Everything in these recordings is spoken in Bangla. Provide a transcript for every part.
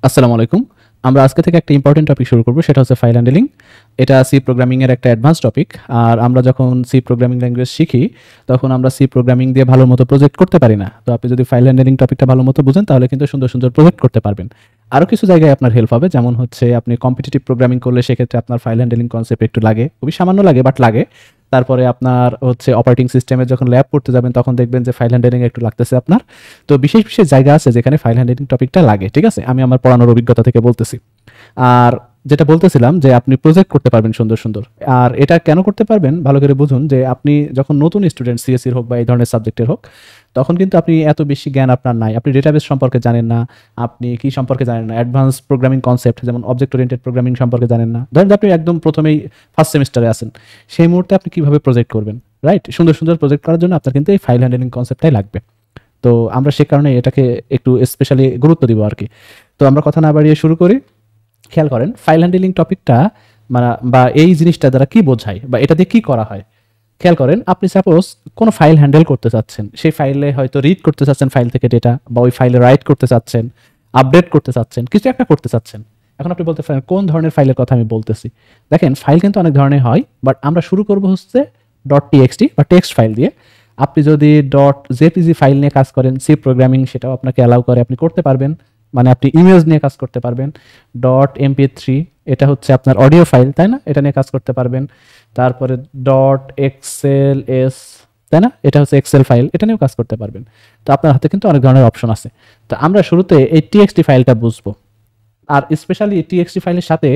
আসসালামু আলাইকুম। আমরা আজকে থেকে একটা ইম্পর্টেন্ট টপিক শুরু করব, সেটা হচ্ছে ফাইল হ্যান্ডলিং। এটা সি প্রোগ্রামিং এর একটা অ্যাডভান্স টপিক। আর আমরা যখন সি প্রোগ্রামিং ল্যাঙ্গুয়েজ শিখি তখন আমরা সি প্রোগ্রামিং দিয়ে ভালো মতো প্রজেক্ট করতে পারি না। তো আপনি যদি ফাইল হ্যান্ডলিং টপিকটা ভালো মতো বুঝেন তাহলে কিন্তু সুন্দর সুন্দর প্রজেক্ট করতে পারবেন। আরও কিছু জায়গায় আপনার হেল্প হবে, যেমন হচ্ছে আপনি কম্পিটিটিভ প্রোগ্রামিং করলে সেক্ষেত্রে আপনার ফাইল হ্যান্ডলিং কনসেপ্ট একটু লাগে, খুবই সামান্য লাগে বাট লাগে। তারপরে আপনার হচ্ছে অপারেটিং সিস্টেমে যখন ল্যাব করতে যাবেন তখন দেখবেন যে ফাইল হ্যান্ডলিং একটু লাগতেছে আপনার। তো বিশেষ বিশেষ জায়গা আছে যেখানে ফাইল হ্যান্ডলিং টপিকটা লাগে, ঠিক আছে? আমি আমার পড়ানোর অভিজ্ঞতা থেকে বলতেছি। আর যেটা বলতেছিলাম যে আপনি প্রজেক্ট করতে পারবেন সুন্দর সুন্দর। আর এটা কেন করতে পারবেন ভালো করে বুঝুন, যে আপনি যখন নতুন স্টুডেন্ট সিএসসির হোক বা এই ধরনের সাবজেক্টের হোক, তখন কিন্তু আপনি এত বেশি জ্ঞান আপনার নাই, আপনি ডেটাবেস সম্পর্কে জানেন না, আপনি কি সম্পর্কে জানেন না, অ্যাডভান্স প্রোগ্রামিং কনসেপ্ট যেমন অবজেক্ট ওরিয়েন্টেড প্রোগ্রামিং সম্পর্কে জানেন না। ধরেন যে আপনি একদম প্রথমেই ফার্স্ট সেমিস্টারে আছেন, সেই মুহূর্তে আপনি কিভাবে প্রজেক্ট করবেন, রাইট? সুন্দর সুন্দর প্রজেক্ট করার জন্য আপনার কিন্তু এই ফাইল হ্যান্ডলিং কনসেপ্টটাই লাগবে। তো আমরা সে কারণে এটাকে একটু স্পেশালি গুরুত্ব দিব আর কি। তো আমরা কথা না বাড়িয়ে শুরু করি। খেয়াল করেন ফাইল হ্যান্ডলিং টপিকটা মানে বা এই জিনিসটা দ্বারা কি বোঝায় বা এটা দিয়ে কি করা হয়। খেয়াল করেন, আপনি সাপোজ কোনো ফাইল হ্যান্ডেল করতে চাচ্ছেন, সেই ফাইলে হয়তো রিড করতে চাচ্ছেন ফাইল থেকে ডেটা, বা ওই ফাইলে রাইট করতে চাচ্ছেন, আপডেট করতে চাচ্ছেন, কিছু একটা করতে চাচ্ছেন। এখন আপনি বলতে পারেন কোন ধরনের ফাইলের কথা আমি বলতেছি। দেখেন, ফাইল কিন্তু অনেক ধরনের হয়, বাট আমরা শুরু করবো হচ্ছে ডট টিএক্সটি বা টেক্সট ফাইল দিয়ে। আপনি যদি ডট জেপিজি ফাইল নিয়ে কাজ করেন, সি প্রোগ্রামিং সেটাও আপনাকে অ্যালাউ করে, আপনি করতে পারবেন। মানে আপনি ইমেজ নিয়ে কাজ করতে পারবেন। ডট এমপি3 এটা হচ্ছে আপনার অডিও ফাইল, তাই না? এটা নিয়ে কাজ করতে পারবেন। তারপরে ডট এক্সেল এস, তাই না? এটা হচ্ছে এক্সেল ফাইল, এটা নিয়েও কাজ করতে পারবেন। তো আপনার হাতে কিন্তু অনেক ধরনের অপশন আছে। তো আমরা শুরুতে এই টিএক্সটি ফাইলটা বুঝবো। আর স্পেশালি টিএক্সটি ফাইলের সাথে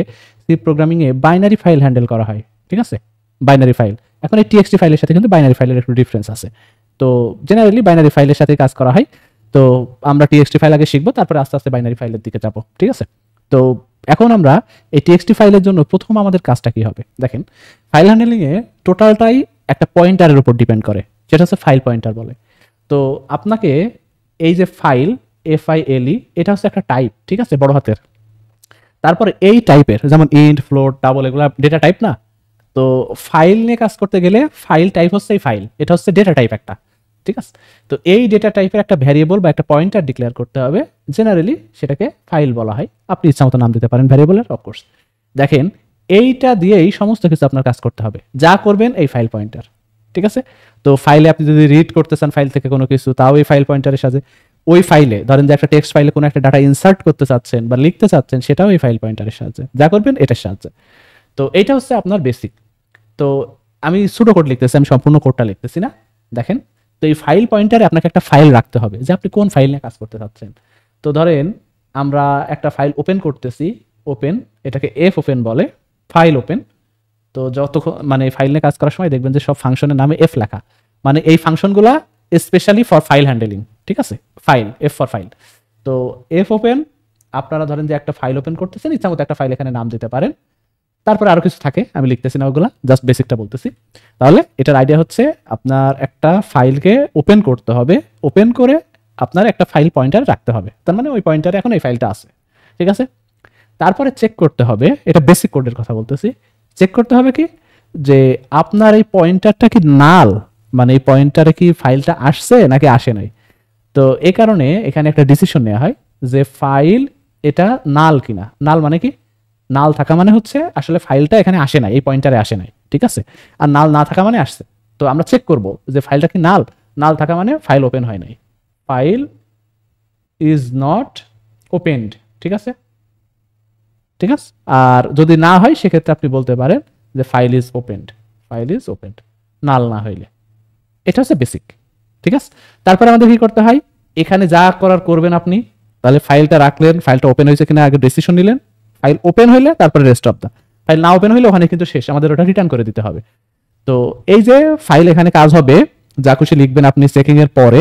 সি প্রোগ্রামিংয়ে বাইনারি ফাইল হ্যান্ডেল করা হয়, ঠিক আছে? Binary file. এখন এই টিএক্সটি ফাইলের সাথে কিন্তু বাইনারি ফাইলের একটু ডিফারেন্স আছে। তো জেনারেলি বাইনারি ফাইলের সাথে কাজ করা হয়। তো আমরা টিএক্সটি ফাইল আগে শিখবো, তারপরে আস্তে আস্তে বাইনারি ফাইলের দিকে যাবো, ঠিক আছে? তো এখন আমরা এই টিএক্সটি ফাইলের জন্য প্রথম আমাদের কাজটা কি হবে দেখেন। ফাইল হ্যান্ডলিংয়ে টোটালটাই একটা পয়েন্টারের উপর ডিপেন্ড করে, যেটা হচ্ছে ফাইল পয়েন্টার বলে। তো আপনাকে এই যে ফাইল, FILE, এটা হচ্ছে একটা টাইপ, ঠিক আছে, বড় হাতের। তারপরে এই টাইপের যেমন ইন্ট, ফ্লোট, ডাবল, এগুলো ডেটা টাইপ না? তো ফাইল নিয়ে কাজ করতে গেলে ফাইল টাইপ হচ্ছে এই ফাইল, এটা হচ্ছে ডেটা টাইপ একটা, ঠিক আছে? তো এই ডেটা টাইপের একটা ভ্যারিয়েবল বা একটা পয়েন্টার ডিক্লেয়ার করতে হবে। জেনারেলি সেটাকে ফাইল বলা হয়, আপনি ইচ্ছা মতো নাম দিতে পারেন ভ্যারিয়েবলের, অফকোর্স। দেখেন, এইটা দিয়েই সমস্ত কিছু আপনার কাজ করতে হবে, যা করবেন এই ফাইল পয়েন্টার, ঠিক আছে? তো ফাইলে আপনি যদি রিড করতে চান ফাইল থেকে কোনো কিছু, তাও এই ফাইল পয়েন্টারের সাথে। ওই ফাইলে ধরেন যে একটা টেক্সট ফাইলে কোনো একটা ডাটা ইনসার্ট করতে চাচ্ছেন বা লিখতে চাচ্ছেন, সেটাও এই ফাইল পয়েন্টারের সাহায্যে, যা করবেন এটার সাহায্যে। তো এইটা হচ্ছে আপনার বেসিক। তো আমি সুডো কোড লিখতেছি, আমি সম্পূর্ণ কোডটা লিখতেছি না, দেখেন। তো এই ফাইল পয়েন্টারে আপনাকে একটা ফাইল রাখতে হবে, যে আপনি কোন ফাইল নিয়ে কাজ করতে চাচ্ছেন। তো ধরেন আমরা একটা ফাইল ওপেন করতেছি, ওপেন, এটাকে এফ ওপেন বলে, ফাইল ওপেন। তো যতক্ষণ মানে ফাইল নিয়ে কাজ করার সময় দেখবেন যে সব ফাংশনের নামে এফ লেখা, মানে এই ফাংশনগুলা স্পেশালি ফর ফাইল হ্যান্ডলিং, ঠিক আছে? File, F for file. তো এফ ওপেন, আপনারা ধরেন যে একটা ফাইল ওপেন করতেছেন, ইচ্ছা মতো একটা ফাইল এখানে নাম দিতে পারেন। তারপরে আরো কিছু থাকে, আমি লিখতেছি না ওগুলা, জাস্ট বেসিকটা বলতেছি। তাহলে এটার আইডিয়া হচ্ছে আপনার একটা ফাইলকে ওপেন করতে হবে, ওপেন করে আপনার একটা ফাইল পয়েন্টার রাখতে হবে, তার মানে ওই পয়েন্টারে এখন এই ফাইলটা আছে, ঠিক আছে? তারপরে চেক করতে হবে, এটা বেসিক কোডের কথা বলতেছি, চেক করতে হবে কি, যে আপনার এই পয়েন্টারটা কি নাল, মানে এই পয়েন্টারে কি ফাইলটা আসছে নাকি আসে নাই। তো এই কারণে এখানে একটা ডিসিশন নেওয়া হয় যে ফাইল এটা নাল কিনা। নাল মানে কি? নাল থাকা মানে হচ্ছে আসলে ফাইলটা এখানে আসে নাই, এই পয়েন্টারে আসে নাই, ঠিক আছে? আর নাল না থাকা মানে আসছে। তো আমরা চেক করব যে ফাইলটা কি নাল। নাল থাকা মানে ফাইল ওপেন হয় নাই, ফাইল ইজ নট ওপেনড, ঠিক আছে? ঠিক আছে। আর যদি না হয় সেক্ষেত্রে আপনি বলতে পারেন যে file is opened, file is opened, null না হইলে। এটা হচ্ছে বেসিক, ঠিক আছে? তারপরে আমাদের কি করতে হয়, এখানে যা করার করবেন আপনি। তাহলে ফাইলটা রাখলেন, ফাইলটা ওপেন হয়েছে কিনা আগে ডিসিশন নিলেন, ফাইল ওপেন হইলে তারপরে রেস্ট অফ দা। ফাইল না ওপেন হইলে ওখানে কিন্তু শেষ, আমাদের ওটা রিটার্ন করে দিতে হবে। তো এই যে ফাইল এখানে কাজ হবে, যা খুশি লিখবেন আপনি চেকিং এর পরে।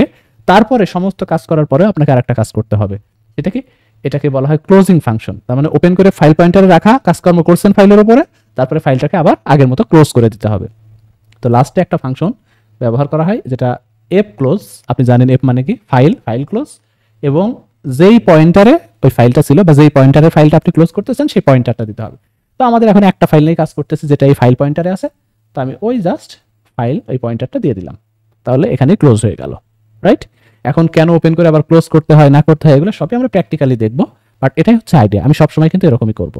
তারপরে সমস্ত কাজ করার পরে আপনাকে আরেকটা কাজ করতে হবে, এটা কি? এটাকে বলা হয় ক্লোজিং ফাংশন। তার মানে ওপেন করে ফাইল পয়েন্টারে রাখা, কাজকর্ম করছেন ফাইলের উপরে, তারপরে ফাইলটাকে আবার আগের মতো ক্লোজ করে দিতে হবে। তো লাস্টে একটা ফাংশন ব্যবহার করা হয় যেটা এফ ক্লোজ। আপনি জানেন এফ মানে কি? File, file close. এবং যেই পয়েন্টারে ওই ফাইলটা ছিল বা যেই পয়েন্টারে ফাইলটা আপনি ক্লোজ করতেছেন সেই পয়েন্টারটা দিতে হবে। তো আমাদের এখন একটা ফাইল নিয়ে কাজ করতেছে যেটা এই ফাইল পয়েন্টারে আছে। তো আমি ওই জাস্ট ফাইল ওই পয়েন্টারটা দিয়ে দিলাম, তাহলে এখানে ক্লোজ হয়ে গেল, রাইট? এখন কেন ওপেন করে আবার ক্লোজ করতে হয় না করতে হয় এগুলো সবই আমরা প্র্যাকটিক্যালি দেখবো। বাট এটাই হচ্ছে আইডিয়া, আমি সবসময় কিন্তু এরকমই করব।